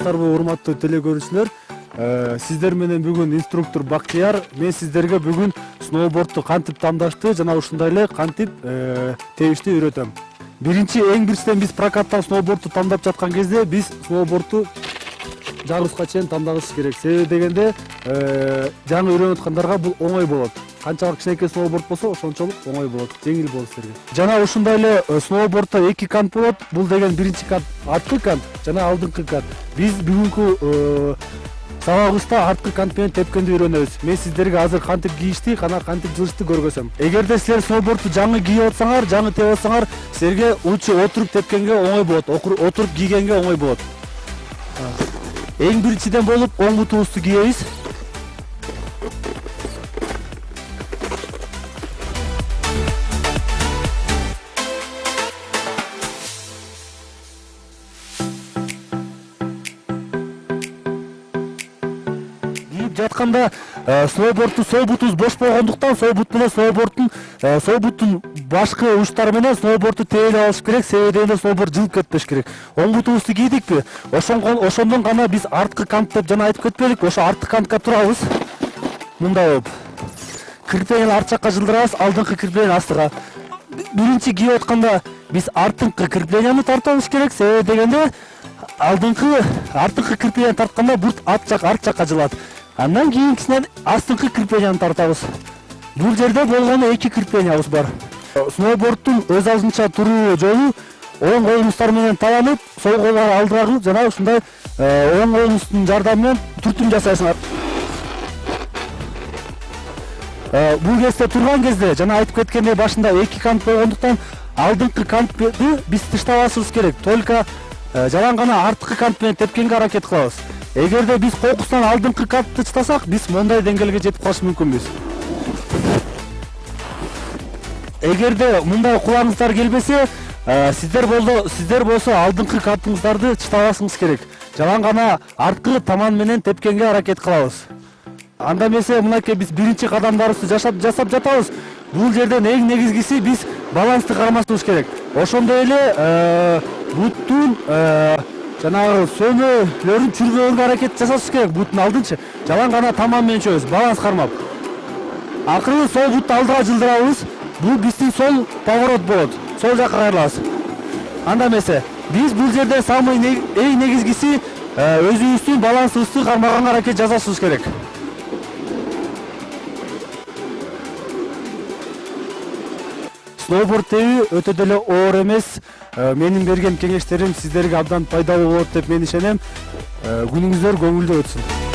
Саламатсыздарбы урматтуу телекөрүүчүлөр? Сиздер менен бүгүн инструктор Бактияр. Мен сиздерге бүгүн сноубордду кантип тамдашты жана ушундай эле кантип тебишти үйрөтөм. Эң биринчиден биз прокаттан сноубордду тамдап жаткан кезде биз сноубордду жарыбызга чейин тамдашыбыз керек. Себеби дегенде жаңы үйрөнүп аткандарга бул оңой болот. Канчалык кичинекей сноуборд болсо ошончолук оңой болот, жеңил болот силерге. Жана ушундай эле сноубордто эки кант болот. Бул деген биринчи кант арткы кант жана алдыңкы кант. Биз бүгүнкү сабагыбызда арткы кант менен тепкенди үйрөнөбүз. Мен сиздерге азыр кантип кийишти, кантип жылышты көргөзөм. Эгерде силер сноубордду жаңы кийип атсаңар, жаңы теп атсаңар, силерге лучше отуруп тепкенге оңой болот, отуруп кийгенге оңой болот. Эң биринчиден болуп оң бутубузду кийебиз. Жатканда сноубордтун сол бутубуз бош болгондуктан сол бут менен сол буттун башкы учтары менен сноубордду тээп алыш керек. Себеби дегенде сноуборд жылып кетпеш керек. Оң бутубузду кийдикпи? Ошондон гана биз арткы кант деп жана айтып кетпедикпи? Ошо арткы кантка турабыз. Мындай болуп. Кирпени арт жакка жылдырабыз, алдыңкы кирпени астыга. Биринчи кийип атканда биз артыңкы кирпенияны тартабыз керек. Себеби дегенде артыңкы кирпенияны тартканда бут арт жакка жылат. Андан кийинкисинен астыңкы кирпенияны тартабыз. Бул жерде болгону эки кирпениябыз бар. Сноуборддун өз алдынча туруу жолу оң колуңуздар менен таянып, сол колдорду алдыга кылып жана ушундай оң колуңуздун жардамы менен түртүм жасайсыңар. Бул кезде турган кезде жана айтып кеткендей башында эки кант болгондуктан алдыңкы кантты биз тыштабашыбыз керек. Только жалаң гана арткы кант менен тепкенге аракет кылабыз. Эгерде биз кокустан алдыңкы кантты тыштасак, биз мындай деңгээлге жетип калыш мүмкүнбүз. Эгерде мындай кубаңыздар келбесе, сиздер болсо алдыңкы кантыңыздарды тыштабашыңыз керек. Жалаң гана арткы таман менен тепкенге аракет кылабыз. Анда эмесе мынакей биз биринчи кадамдарыбызды жасап жатабыз. Бул жерден эң негизгиси биз балансты кармашыбыз керек. Ошондой эле буттун жанагы сөөмөлөрүн чүргөгөнгө аракет жасашыбыз керек. Буттун алдынча жалаң гана таман менен чөбүз, баланс кармап. Акыры сол бутты алдыга жылдырабыз. Бул биздин сол поворот болот. Сол жакка кайрылабыз. Анда эмесе биз бул жерде эң негизгиси өзүбүздүн балансыбызды кармаганга аракет жасашыбыз керек. Сноуборд тебүү өтө деле оор эмес. Менин берген кеңештерим сиздерге абдан пайдалуу болот деп мен ишенем. Күнүңүздөр көңүлдүү өтсүн.